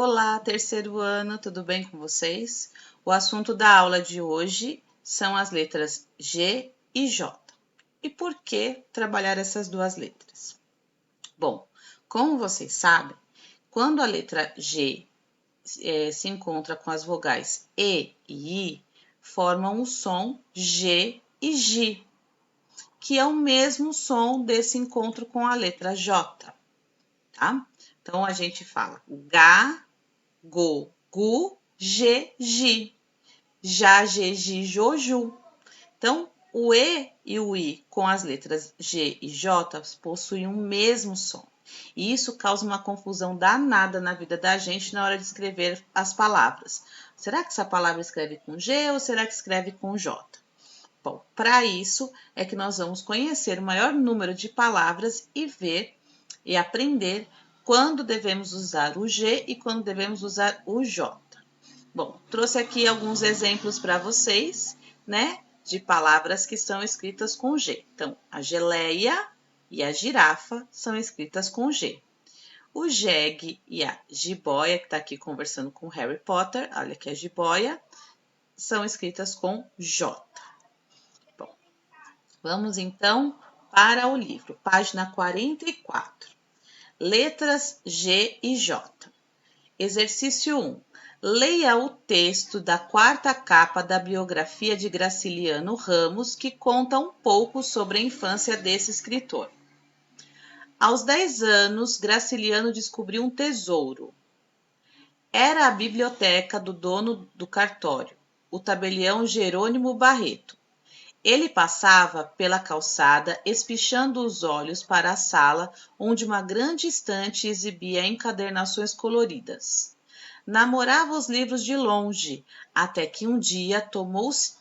Olá, terceiro ano, tudo bem com vocês? O assunto da aula de hoje são as letras G e J. E por que trabalhar essas duas letras? Bom, como vocês sabem, quando a letra G se encontra com as vogais E e I, formam o som G e G, que é o mesmo som desse encontro com a letra J, tá? Então, a gente fala Gá, Go, Gu, Ge, Gi. Já, Ge, Gi, Joju. Então, o E e o I com as letras G e J possuem o mesmo som. E isso causa uma confusão danada na vida da gente na hora de escrever as palavras. Será que essa palavra escreve com G ou será que escreve com J? Bom, para isso é que nós vamos conhecer o maior número de palavras e ver e aprender quando devemos usar o G e quando devemos usar o J. Bom, trouxe aqui alguns exemplos para vocês, né, de palavras que são escritas com G. Então, a geleia e a girafa são escritas com G. O jegue e a jiboia, que está aqui conversando com Harry Potter, olha aqui a jiboia, são escritas com J. Bom, vamos então para o livro, página 44. Letras G e J. Exercício 1. Leia o texto da quarta capa da biografia de Graciliano Ramos, que conta um pouco sobre a infância desse escritor. Aos 10 anos, Graciliano descobriu um tesouro. Era a biblioteca do dono do cartório, o tabelião Jerônimo Barreto. Ele passava pela calçada, espichando os olhos para a sala, onde uma grande estante exibia encadernações coloridas. Namorava os livros de longe, até que um dia tomou-se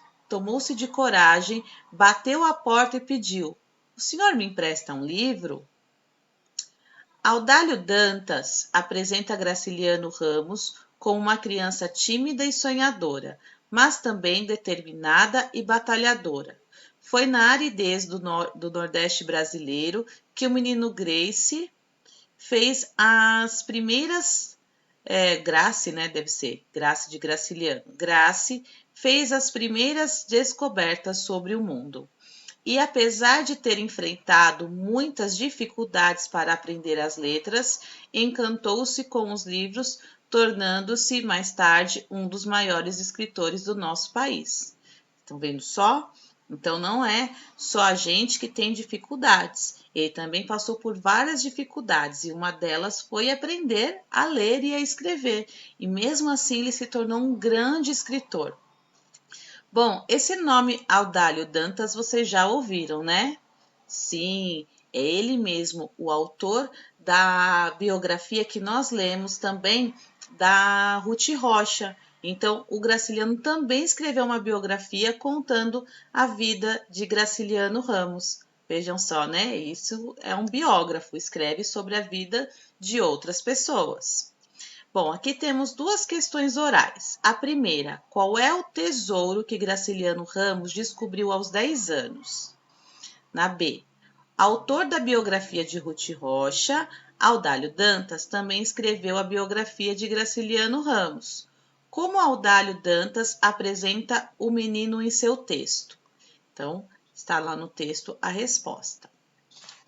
de coragem, bateu à porta e pediu: "O senhor me empresta um livro?" Audálio Dantas apresenta Graciliano Ramos como uma criança tímida e sonhadora, mas também determinada e batalhadora. Foi na aridez do Nordeste brasileiro que o menino Grace fez as primeiras... Grace, né? Deve ser Grace de Graciliano. Grace fez as primeiras descobertas sobre o mundo. E apesar de ter enfrentado muitas dificuldades para aprender as letras, encantou-se com os livros, tornando-se mais tarde um dos maiores escritores do nosso país. Estão vendo só? Então não é só a gente que tem dificuldades. Ele também passou por várias dificuldades e uma delas foi aprender a ler e a escrever. E mesmo assim ele se tornou um grande escritor. Bom, esse nome Audálio Dantas vocês já ouviram, né? Sim, é ele mesmo, o autor da biografia que nós lemos também da Ruth Rocha. Então, o Graciliano também escreveu uma biografia contando a vida de Graciliano Ramos. Vejam só, né? Isso é um biógrafo, escreve sobre a vida de outras pessoas. Bom, aqui temos duas questões orais. A primeira, qual é o tesouro que Graciliano Ramos descobriu aos 10 anos? Na B, autor da biografia de Ruth Rocha, Audálio Dantas também escreveu a biografia de Graciliano Ramos. Como Audálio Dantas apresenta o menino em seu texto? Então, está lá no texto a resposta.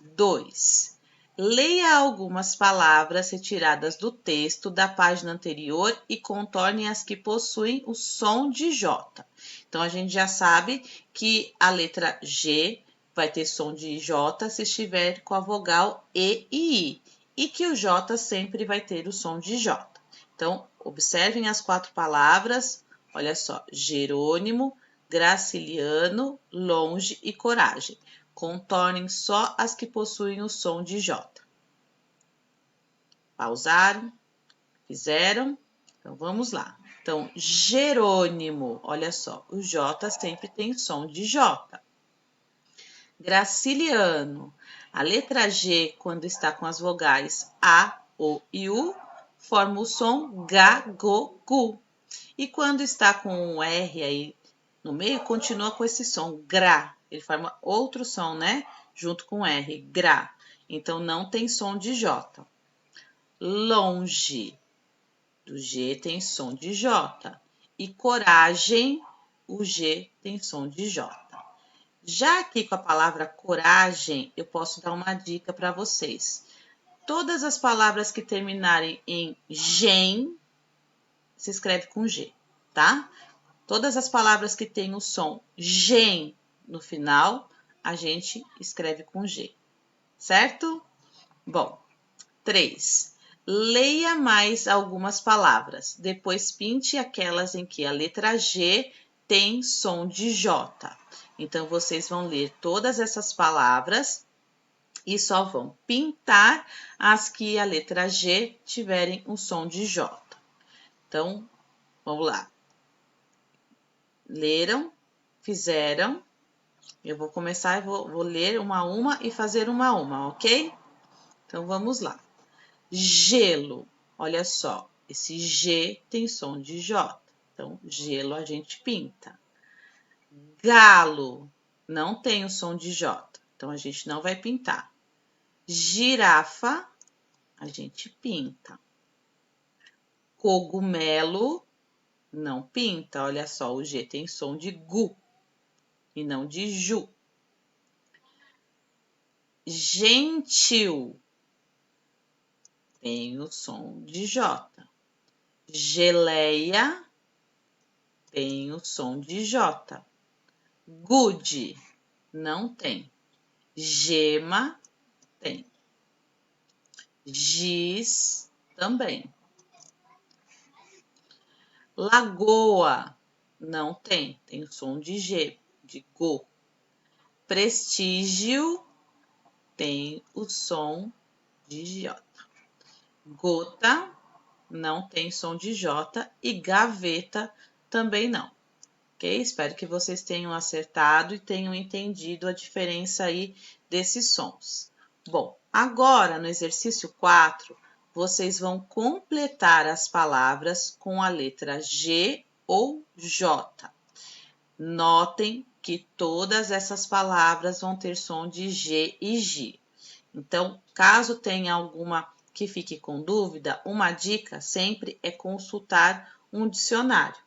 2. Leia algumas palavras retiradas do texto da página anterior e contorne as que possuem o som de J. Então, a gente já sabe que a letra G vai ter som de J se estiver com a vogal E e I, e que o J sempre vai ter o som de J. Então, observem as 4 palavras, olha só, Jerônimo, Graciliano, longe e coragem. Contornem só as que possuem o som de J. Pausaram? Fizeram? Então, vamos lá. Então, Jerônimo, olha só, o J sempre tem som de J. Graciliano, a letra G, quando está com as vogais A, O e U, forma o som G, Go, Gu. E quando está com um R aí no meio, continua com esse som, Gra. Ele forma outro som, né? Junto com R, Gra. Então, não tem som de J. Longe. do G tem som de J. E coragem, o G tem som de J. Já aqui com a palavra coragem, eu posso dar uma dica para vocês. Todas as palavras que terminarem em gen, se escreve com G, tá? Todas as palavras que têm o som gen no final, a gente escreve com G, certo? Bom, 3. Leia mais algumas palavras, depois pinte aquelas em que a letra G tem som de J. Então, vocês vão ler todas essas palavras e só vão pintar as que a letra G tiverem um som de J. Então, vamos lá. Leram, fizeram. Eu vou começar e vou ler uma a uma e fazer uma a uma, ok? Então, vamos lá. Gelo, olha só, esse G tem som de J. Então, gelo a gente pinta. Galo, não tem o som de J. Então, a gente não vai pintar. Girafa, a gente pinta. Cogumelo, não pinta. Olha só, o G tem som de gu e não de ju. Gentil, tem o som de J. Geleia, tem o som de J. Good, não tem. Gema, tem. Giz, também. Lagoa, não tem. Tem o som de G, de go. Prestígio, tem o som de J. Gota, não tem som de J. E gaveta, também não. Ok? Espero que vocês tenham acertado e tenham entendido a diferença aí desses sons. Bom, agora no exercício 4, vocês vão completar as palavras com a letra G ou J. Notem que todas essas palavras vão ter som de G e J. Então, caso tenha alguma que fique com dúvida, uma dica sempre é consultar um dicionário.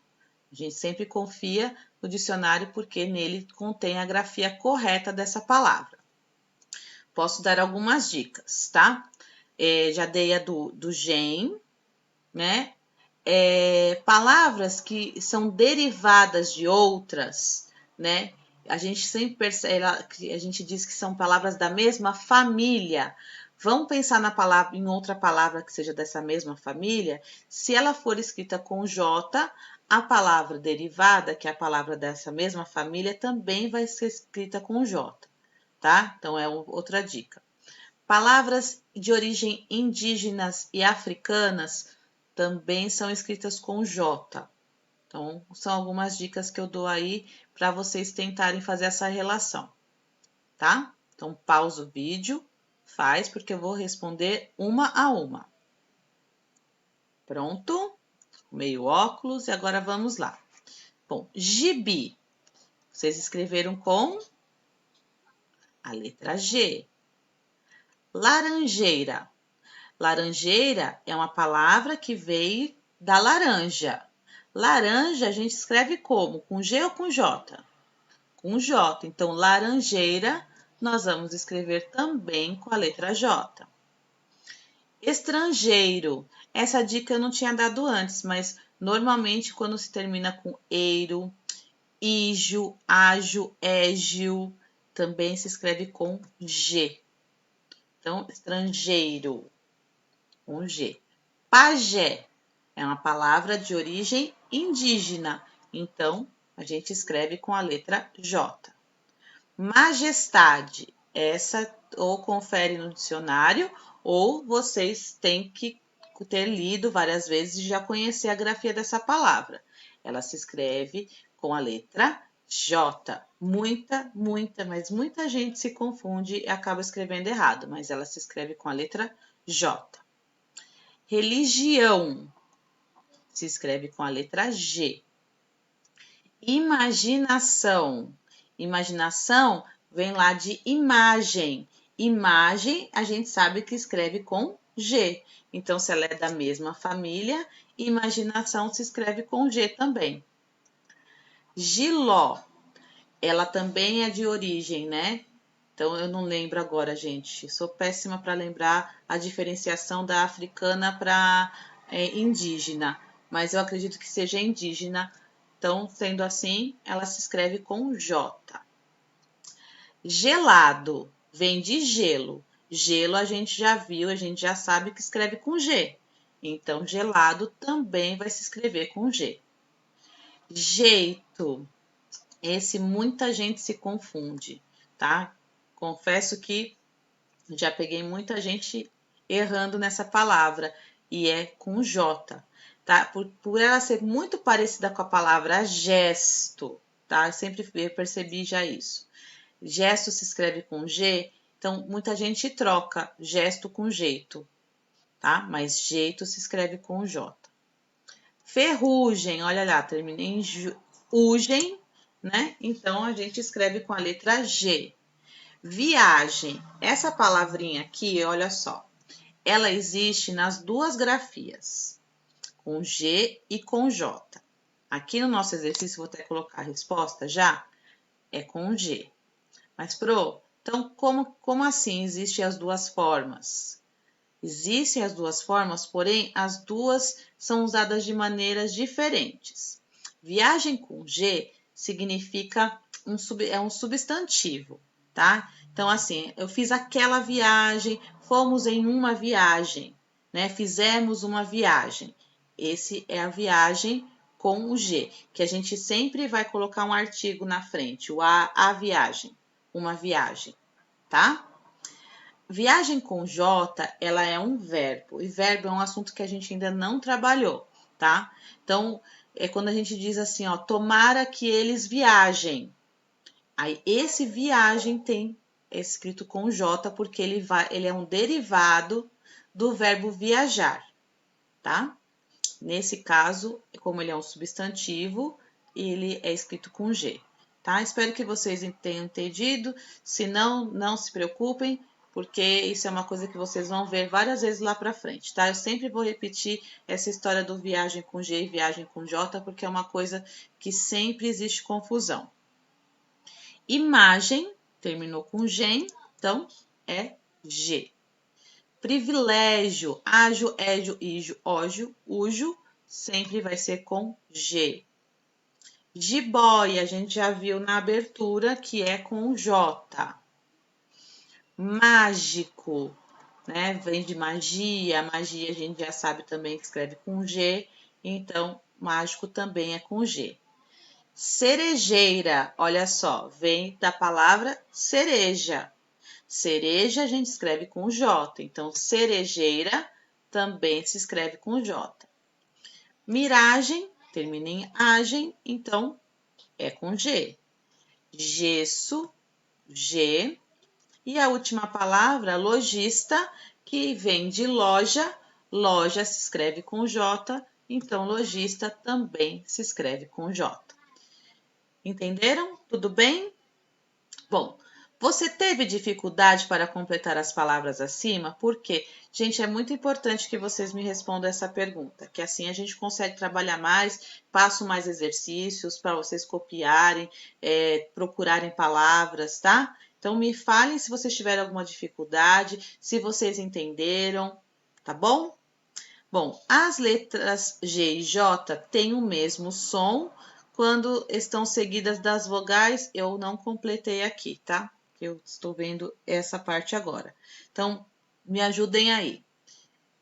A gente sempre confia no dicionário porque nele contém a grafia correta dessa palavra. Posso dar algumas dicas, tá? Já dei a do gen, né? Palavras que são derivadas de outras, né? A gente sempre percebe, a gente diz que são palavras da mesma família. Vamos pensar na palavra, em outra palavra que seja dessa mesma família. Se ela for escrita com J, a palavra derivada, que é a palavra dessa mesma família, também vai ser escrita com J, tá? Então, é outra dica. Palavras de origem indígenas e africanas também são escritas com J. Então, são algumas dicas que eu dou aí para vocês tentarem fazer essa relação, tá? Então, pausa o vídeo, faz, porque eu vou responder uma a uma. Pronto? Meio óculos e agora vamos lá. Bom, gibi. Vocês escreveram com a letra G. Laranjeira. Laranjeira é uma palavra que veio da laranja. Laranja a gente escreve como? Com G ou com J? Com J. Então, laranjeira nós vamos escrever também com a letra J. Estrangeiro. Essa dica eu não tinha dado antes, mas normalmente quando se termina com eiro, ijo, ágio, égio, também se escreve com G. Então, estrangeiro, com G. Pajé é uma palavra de origem indígena, então a gente escreve com a letra J. Majestade, essa ou confere no dicionário, ou vocês têm que ter lido várias vezes e já conhecer a grafia dessa palavra. Ela se escreve com a letra J. Mas muita gente se confunde e acaba escrevendo errado, mas ela se escreve com a letra J. Religião, se escreve com a letra G. Imaginação. Imaginação vem lá de imagem. Imagem, a gente sabe que escreve com G. Então, se ela é da mesma família, imaginação se escreve com G também. Giló, ela também é de origem, né? Então, eu não lembro agora, gente. Sou péssima para lembrar a diferenciação da africana para indígena, mas eu acredito que seja indígena. Então, sendo assim, ela se escreve com J. Gelado vem de gelo. Gelo a gente já viu, a gente já sabe que escreve com G. Então, gelado também vai se escrever com G. Jeito. Esse muita gente se confunde, tá? Confesso que já peguei muita gente errando nessa palavra e é com J, tá? Por ela ser muito parecida com a palavra gesto, tá? Eu sempre percebi já isso. Gesto se escreve com G, então muita gente troca gesto com jeito, tá? Mas jeito se escreve com J. Ferrugem, olha lá, terminei em ugem, né? Então a gente escreve com a letra G. Viagem, essa palavrinha aqui, olha só, ela existe nas duas grafias, com G e com J. Aqui no nosso exercício, vou até colocar a resposta já, é com G. Mas, então como assim existem as duas formas? Existem as duas formas, porém as duas são usadas de maneiras diferentes. Viagem com G significa é um substantivo, tá? Então, assim, eu fiz aquela viagem, fomos em uma viagem, né? Fizemos uma viagem. Esse é a viagem com o G, que a gente sempre vai colocar um artigo na frente, a viagem, uma viagem, tá? Viagem com J, ela é um verbo, e verbo é um assunto que a gente ainda não trabalhou, tá? Então, é quando a gente diz assim, ó, tomara que eles viajem. Aí, esse viagem é escrito com J, porque ele é um derivado do verbo viajar, tá? Nesse caso, como ele é um substantivo, ele é escrito com G, tá? Espero que vocês tenham entendido. Se não, não se preocupem, porque isso é uma coisa que vocês vão ver várias vezes lá para frente, tá? Eu sempre vou repetir essa história do viagem com G e viagem com J, porque é uma coisa que sempre existe confusão. Imagem, terminou com gen, então é G. Privilégio, ágio, égio, ígio, ógio, ujo, sempre vai ser com G. Jiboia, a gente já viu na abertura que é com J. Mágico, né? Vem de magia, magia a gente já sabe também que escreve com G, então mágico também é com G. Cerejeira, olha só, vem da palavra cereja. Cereja a gente escreve com J, então cerejeira também se escreve com J. Miragem, termina em agem, então é com G. Gesso, G. E a última palavra, lojista, que vem de loja, loja se escreve com J, então lojista também se escreve com J. Entenderam? Tudo bem? Bom, você teve dificuldade para completar as palavras acima? Por quê? Gente, é muito importante que vocês me respondam essa pergunta, que assim a gente consegue trabalhar mais, passo mais exercícios para vocês copiarem, procurarem palavras, tá? Então, me falem se vocês tiverem alguma dificuldade, se vocês entenderam, tá bom? Bom, as letras G e J têm o mesmo som quando estão seguidas das vogais. Eu não completei aqui, tá? Eu estou vendo essa parte agora. Então, me ajudem aí.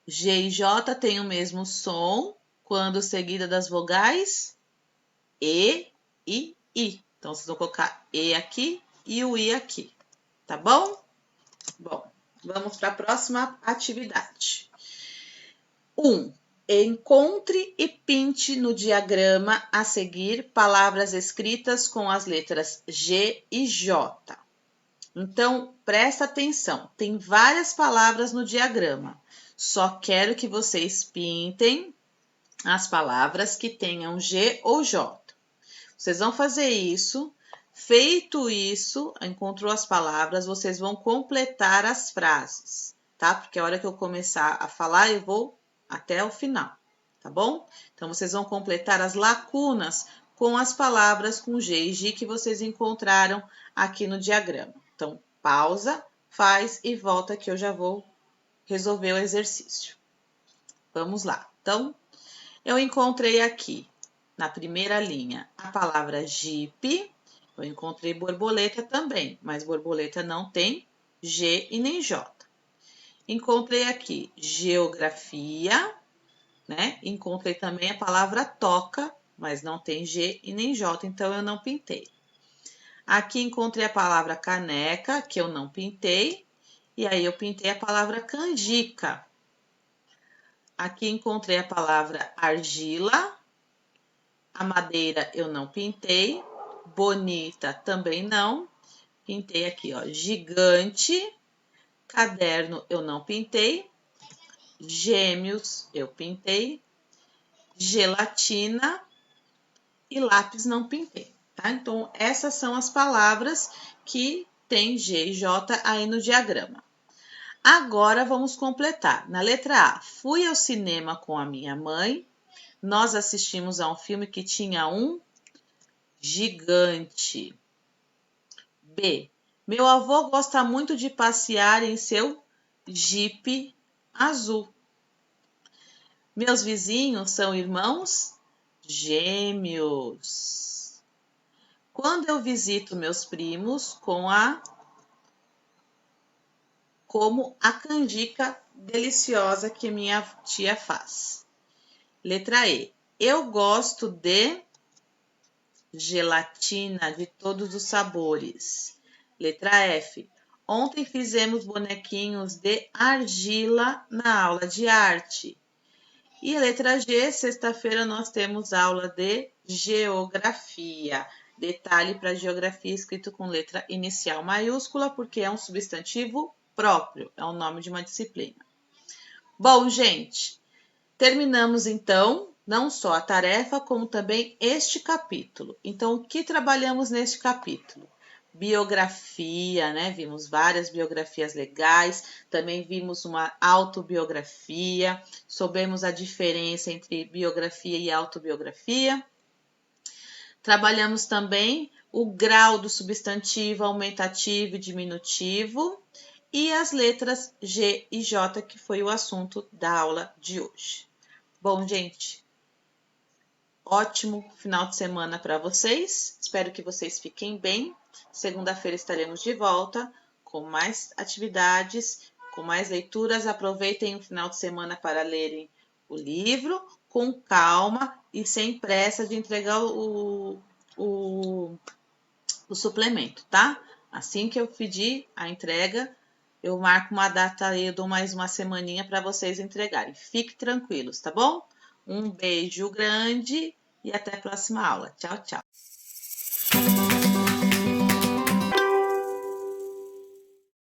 G e J têm o mesmo som quando seguida das vogais E e I. Então, vocês vão colocar E aqui e o I aqui, tá bom? Bom, vamos para a próxima atividade. 1. Encontre e pinte no diagrama a seguir palavras escritas com as letras G e J. Então, presta atenção, tem várias palavras no diagrama. Só quero que vocês pintem as palavras que tenham G ou J. Vocês vão fazer isso. Feito isso, encontrou as palavras, vocês vão completar as frases, tá? Porque a hora que eu começar a falar, eu vou até o final, tá bom? Então, vocês vão completar as lacunas com as palavras com G e G que vocês encontraram aqui no diagrama. Então, pausa, faz e volta que eu já vou resolver o exercício. Vamos lá. Então, eu encontrei aqui, na primeira linha, a palavra Jeep. Eu encontrei borboleta também, mas borboleta não tem G e nem J. Encontrei aqui geografia, né? Encontrei também a palavra toca, mas não tem G e nem J, então eu não pintei. Aqui encontrei a palavra caneca, que eu não pintei, e aí eu pintei a palavra canjica. Aqui encontrei a palavra argila, a madeira eu não pintei, bonita também não, pintei aqui, ó, gigante, caderno eu não pintei, gêmeos eu pintei, gelatina e lápis não pintei, tá? Então, essas são as palavras que tem G e J aí no diagrama. Agora, vamos completar. Na letra A, fui ao cinema com a minha mãe. Nós assistimos a um filme que tinha um gigante. B, meu avô gosta muito de passear em seu Jeep azul. Meus vizinhos são irmãos gêmeos. Quando eu visito meus primos como a canjica deliciosa que minha tia faz. Letra E. Eu gosto de gelatina de todos os sabores. Letra F. Ontem fizemos bonequinhos de argila na aula de arte. E a letra G, sexta-feira nós temos aula de geografia. Detalhe para geografia escrito com letra inicial maiúscula, porque é um substantivo próprio, é o nome de uma disciplina. Bom, gente, terminamos então não só a tarefa, como também este capítulo. Então, o que trabalhamos neste capítulo? Biografia, né? Vimos várias biografias legais, também vimos uma autobiografia, soubemos a diferença entre biografia e autobiografia. Trabalhamos também o grau do substantivo aumentativo e diminutivo e as letras G e J, que foi o assunto da aula de hoje. Bom, gente, ótimo final de semana para vocês. Espero que vocês fiquem bem. Segunda-feira estaremos de volta com mais atividades, com mais leituras. Aproveitem o final de semana para lerem o livro com calma e sem pressa de entregar o suplemento, tá? Assim que eu pedir a entrega, eu marco uma data aí, eu dou mais uma semaninha para vocês entregarem. Fiquem tranquilos, tá bom? Um beijo grande e até a próxima aula. Tchau, tchau.